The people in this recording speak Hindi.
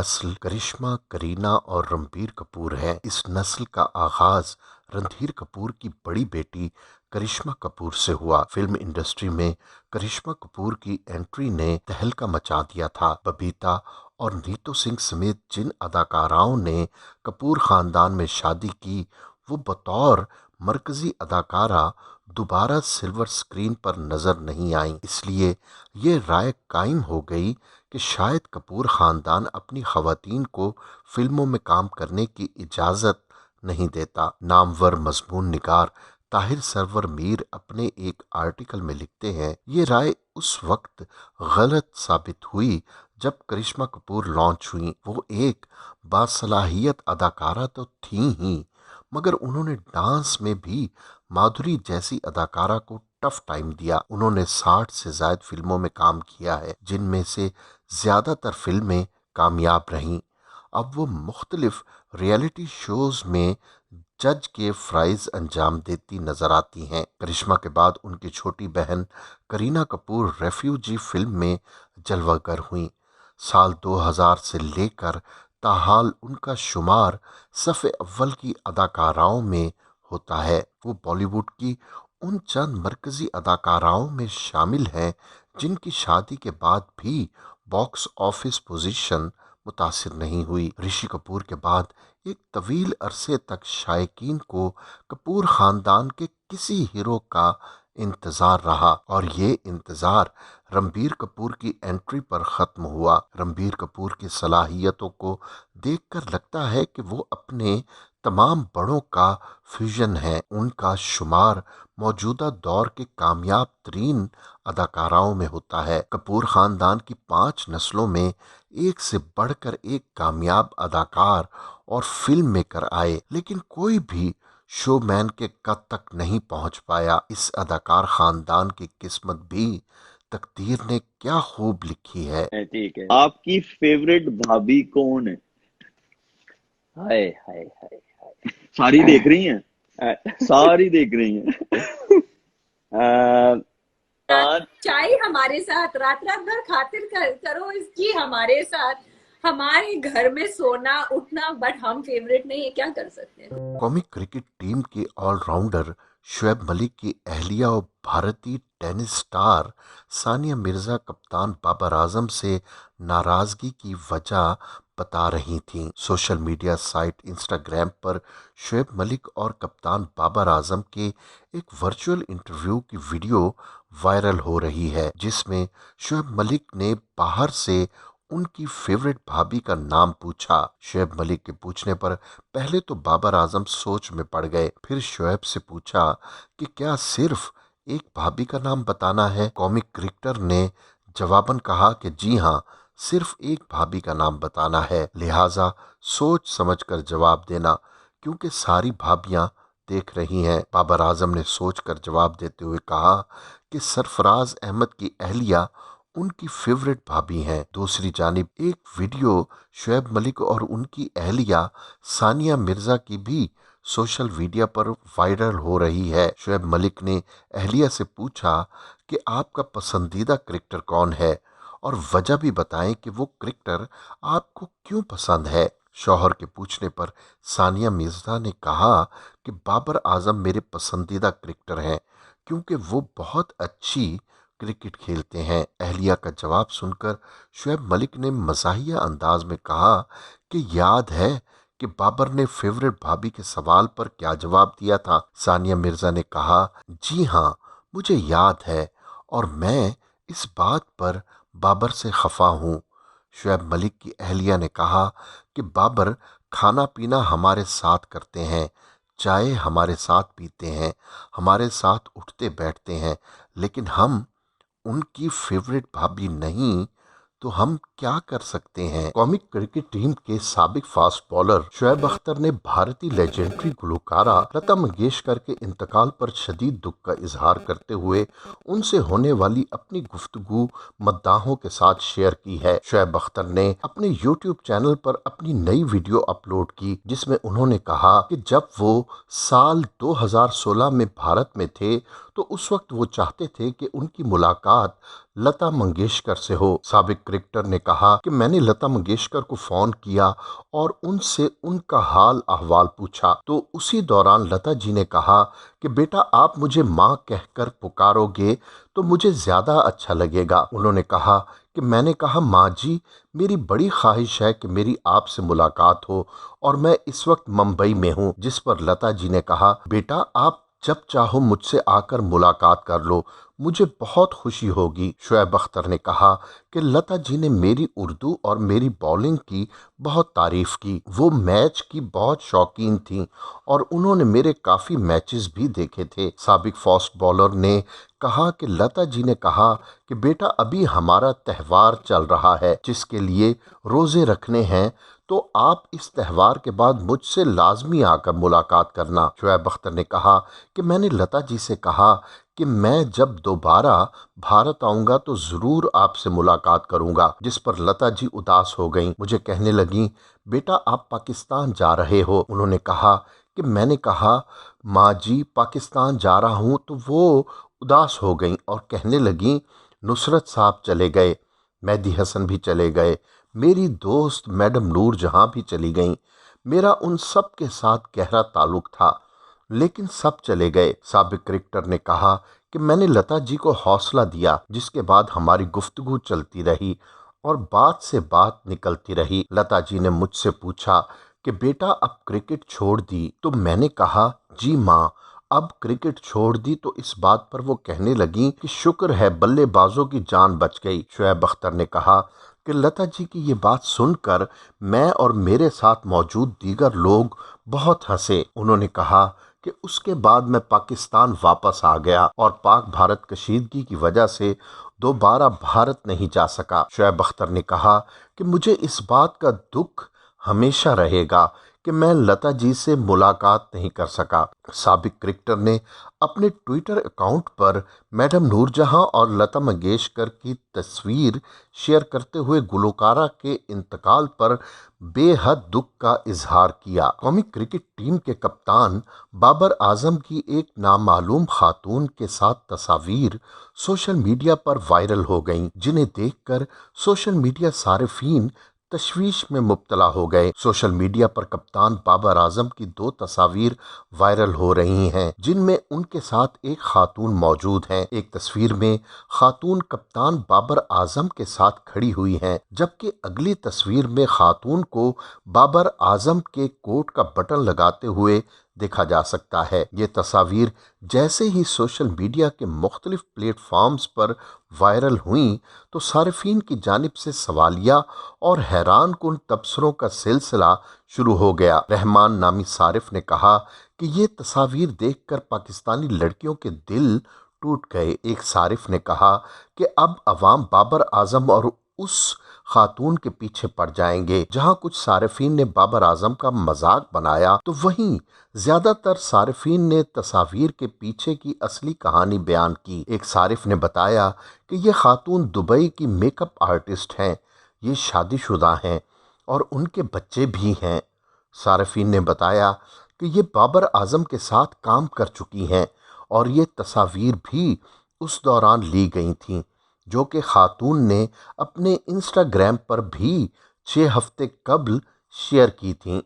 नस्ल करिश्मा, करीना और रणबीर कपूर है। इस नस्ल का आगाज रणधीर कपूर की बड़ी बेटी करिश्मा कपूर से हुआ। फिल्म इंडस्ट्री में करिश्मा कपूर की एंट्री ने तहलका मचा दिया था। बबीता और नीतू सिंह समेत जिन अदाकाराओं ने कपूर खानदान में शादी की, वो बतौर मरकजी अदाकारा दोबारा सिल्वर स्क्रीन पर नजर नहीं आई। इसलिए ये राय कायम हो गई कि शायद कपूर खानदान अपनी खवातीन को फिल्मों में काम करने की इजाज़त नहीं देता। नामवर मजमून निगार ताहिर सरवर मीर अपने एक आर्टिकल में लिखते हैं, ये राय उस वक्त गलत साबित हुई जब करिश्मा कपूर लॉन्च हुई। वो एक बासलाहियत अदाकारा तो थी ही, मगर उन्होंने डांस में भी माधुरी जैसी अदाकारा को टफ टाइम दिया। उन्होंने 60 से ज्यादा फिल्मों में काम किया है, जिनमें से ज़्यादातर फिल्में कामयाब रहीं। अब वो मुख्तलिफ रियलिटी शोज में जज के फ्राइज अंजाम देती नजर आती हैं। करिश्मा के बाद उनकी छोटी बहन करीना कपूर रेफ्यूजी फिल्म में जलवागर हुई। साल 2000 से लेकर ताहाल उनका शुमार सफ़े अव्वल की अदाकाराओं में होता है। वो बॉलीवुड की उन चंद मरकजी अदाकाराओं में शामिल हैं जिनकी शादी के बाद भी बॉक्स ऑफिस पोजीशन मुतासिर नहीं हुई। ऋषि कपूर के बाद एक तवील अरसे तक शायकीन को कपूर खानदान के किसी हीरो का इंतज़ार रहा और ये इंतज़ार रणबीर कपूर की एंट्री पर ख़त्म हुआ। रणबीर कपूर की सलाहियतों को देखकर लगता है कि वो अपने तमाम बड़ों का फ्यूजन है। उनका शुमार मौजूदा दौर के कामयाब तरीन अदाकाराओं में होता है। कपूर खानदान की 5 नस्लों में एक से बढ़कर एक कामयाब अदाकार और फिल्म मेकर आए, लेकिन कोई भी शोमैन के कद तक नहीं पहुंच पाया। इस अदाकार खानदान की किस्मत भी तकदीर ने क्या खूब लिखी है। ठीक है, आपकी फेवरेट भाभी कौन है? हाय हाय हाय हाय, सारी देख रही हैं? सारी देख रही हैं। चाय हमारे साथ रात रात भर खातिर करो इसकी हमारे साथ, हमारे घर में सोना उठना, बट हम फेवरेट नहीं है, क्या कर सकते हैं। कौमी क्रिकेट टीम के ऑलराउंडर शुएब मलिक की अहलिया और भारतीय टेनिस स्टार सानिया मिर्जा कप्तान बाबर आजम से नाराजगी की वजह बता रही थीं। सोशल मीडिया साइट इंस्टाग्राम पर शुएब मलिक और कप्तान बाबर आजम के एक वर्चुअल इंटरव्यू की वीडियो वायरल हो रही है, जिसमें शुएब मलिक ने बाहर से उनकी फेवरेट भाभी का नाम पूछा। शुएब मलिक के पूछने पर पहले तो बाबर आजम सोच में पड़ गए, फिर शुएब से पूछा कि क्या सिर्फ एक भाभी का नाम बताना है। कौमी क्रिकेटर ने जवाबन कहा कि जी हाँ, सिर्फ एक भाभी का नाम बताना है, लिहाजा सोच समझकर जवाब देना क्योंकि सारी भाभियां देख रही हैं। बाबर आजम ने सोचकर जवाब देते हुए कहा कि सरफराज अहमद की अहलिया उनकी फेवरेट भाभी हैं। दूसरी जानिब एक वीडियो शुएब मलिक और उनकी अहलिया सानिया मिर्जा की भी सोशल मीडिया पर वायरल हो रही है। शुएब मलिक ने अहलिया से पूछा कि आपका पसंदीदा क्रिकेटर कौन है और वजह भी बताएं कि वो क्रिकेटर आपको क्यों पसंद है। शौहर के पूछने पर सानिया मिर्जा ने कहा कि बाबर आजम मेरे पसंदीदा क्रिकेटर हैं क्योंकि वो बहुत अच्छी क्रिकेट खेलते हैं। अहलिया का जवाब सुनकर शुएब मलिक ने मज़ाहिया अंदाज में कहा कि याद है कि बाबर ने फेवरेट भाभी के सवाल पर क्या जवाब दिया था। सानिया मिर्जा ने कहा, जी हाँ मुझे याद है और मैं इस बात पर बाबर से खफा हूँ। शुएब मलिक की अहलिया ने कहा कि बाबर खाना पीना हमारे साथ करते हैं, चाय हमारे साथ पीते हैं, हमारे साथ उठते बैठते हैं, लेकिन हम उनकी फेवरेट भाभी नहीं, तो हम क्या कर सकते हैं। कौमी क्रिकेट टीम के साबिक फास्ट बॉलर शुएब अख्तर ने भारतीय लेजेंडरी गुलकारा लता मंगेशकर के इंतकाल पर शदीद दुख का इजहार करते हुए उनसे होने वाली अपनी गुफ्तगू मद्दाहों के साथ शेयर की है। शुएब अख्तर ने अपने यूट्यूब चैनल पर अपनी नई वीडियो अपलोड की, जिसमें उन्होंने कहा कि जब वो साल 2016 में भारत में थे तो उस वक्त वो चाहते थे कि उनकी मुलाकात लता मंगेशकर से हो। साबिक क्रिकेटर ने कहा कि मैंने लता मंगेशकर को फ़ोन किया और उनसे उनका हाल अहवाल पूछा। तो उसी दौरान लता जी ने कहा कि बेटा आप मुझे माँ कहकर पुकारोगे तो मुझे ज़्यादा अच्छा लगेगा। उन्होंने कहा कि मैंने कहा माँ जी, मेरी बड़ी ख्वाहिश है कि मेरी आपसे मुलाकात हो और मैं इस वक्त मुंबई में हूँ। जिस पर लता जी ने कहा बेटा आप जब चाहो मुझसे आकर मुलाकात कर लो, मुझे बहुत खुशी होगी। शुएब अख्तर ने कहा कि लता जी ने मेरी उर्दू और मेरी बॉलिंग की बहुत तारीफ की। वो मैच की बहुत शौकीन थीं और उन्होंने मेरे काफ़ी मैचेस भी देखे थे। साबिक फास्ट बॉलर ने कहा कि लता जी ने कहा कि बेटा अभी हमारा त्यौहार चल रहा है जिसके लिए रोज़े रखने हैं, तो आप इस त्यौहार के बाद मुझसे लाजमी आकर मुलाकात करना। शुएब अख्तर ने कहा कि मैंने लता जी से कहा कि मैं जब दोबारा भारत आऊँगा तो ज़रूर आपसे मुलाकात करूँगा। जिस पर लता जी उदास हो गईं। मुझे कहने लगीं बेटा आप पाकिस्तान जा रहे हो। उन्होंने कहा कि मैंने कहा माँ जी पाकिस्तान जा रहा हूँ, तो वो उदास हो गईं और कहने लगीं नुसरत साहब चले गए, मेहदी हसन भी चले गए, मेरी दोस्त मैडम नूर जहाँ भी चली गईं। मेरा उन सब के साथ गहरा ताल्लुक था, लेकिन सब चले गए। साबिक क्रिकेटर ने कहा कि मैंने लता जी को हौसला दिया, जिसके बाद हमारी गुफ्तगू चलती रही और बात से बात निकलती रही। लता जी ने मुझसे पूछा कि बेटा अब क्रिकेट छोड़ दी, तो मैंने कहा जी माँ अब क्रिकेट छोड़ दी। तो इस बात पर वो कहने लगी कि शुक्र है बल्लेबाजों की जान बच गई। शुएब अख्तर ने कहा कि लता जी की ये बात सुनकर मैं और मेरे साथ मौजूद दीगर लोग बहुत हंसे। उन्होंने कहा कि उसके बाद मैं पाकिस्तान वापस आ गया और पाक भारत कशीदगी की वजह से दोबारा भारत नहीं जा सका। शुएब अख्तर ने कहा कि मुझे इस बात का दुख हमेशा रहेगा कि मैं लता जी से मुलाकात नहीं कर सका। साबिक क्रिकेटर ने अपने ट्विटर अकाउंट पर मैडम नूरजहां और लता मंगेशकर की तस्वीर शेयर करते हुए गुलकारा के इंतकाल पर बेहद दुख का इजहार किया। कौमी क्रिकेट टीम के कप्तान बाबर आजम की एक नामालूम खातून के साथ तस्वीर सोशल मीडिया पर वायरल हो गईं, जिन्हें देखकर सोशल मीडिया सारिफीन तशवीश में मुब्तला हो गए। सोशल मीडिया पर कप्तान बाबर आजम की 2 तस्वीर वायरल हो रही हैं, जिनमें उनके साथ एक खातून मौजूद हैं। एक तस्वीर में खातून कप्तान बाबर आजम के साथ खड़ी हुई हैं, जबकि अगली तस्वीर में खातून को बाबर आजम के कोट का बटन लगाते हुए देखा जा सकता है। ये तस्वीर जैसे ही सोशल मीडिया के मुख्तलिफ प्लेटफॉर्म्स पर वायरल हुई तो सारिफीन की जानिब से सवालिया और हैरान कुन तबसरों का सिलसिला शुरू हो गया। रहमान नामी सारिफ ने कहा कि ये तस्वीर देखकर पाकिस्तानी लड़कियों के दिल टूट गए। एक सारिफ ने कहा कि अब अवाम बाबर आजम और उस खातून के पीछे पड़ जाएंगे। जहां कुछ सारिफीन ने बाबर आजम का मजाक बनाया, तो वहीं ज्यादातर सारिफीन ने तस्वीर के पीछे की असली कहानी बयान की। एक सारिफ ने बताया कि ये खातून दुबई की मेकअप आर्टिस्ट हैं, ये शादीशुदा हैं और उनके बच्चे भी हैं। सारिफीन ने बताया कि ये बाबर आजम के साथ काम कर चुकी हैं और ये तस्वीर भी उस दौरान ली गई थीं, जो कि खातून ने अपने इंस्टाग्राम पर भी 6 हफ्ते कबल शेयर की थीं।